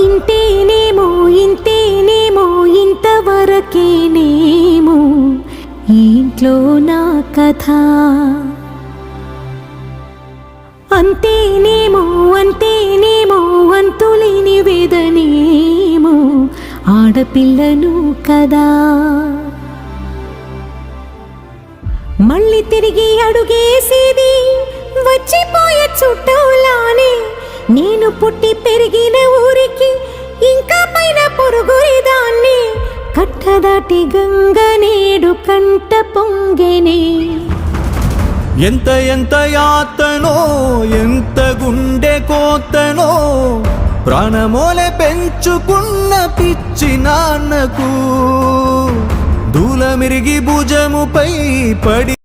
ఇంతేనేమో ఇంతేనేమో ఇంతవరకేనేమో ఇంట్లో నా కథ. అంతేనేమో అంతేనేమో అంతులేని వేదనేమో ఆడపిల్లను కదా. మళ్ళీ తిరిగి అడుగేసేది వచ్చిపోయే చుట్టూలానే. నేను పుట్టి పెరిగిన ఊరికి ఇంకా పైన పొరుగురిదాన్ని. కట్టదాటి గంగ నేడు కంట పొంగెనే. ఎంత ఎంత యాతనో ఎంత గుండె కోతనో ప్రాణమోలే పెంచుకున్న పిచ్చి నాన్నకు దూలమిరిగి భుజముపై పడి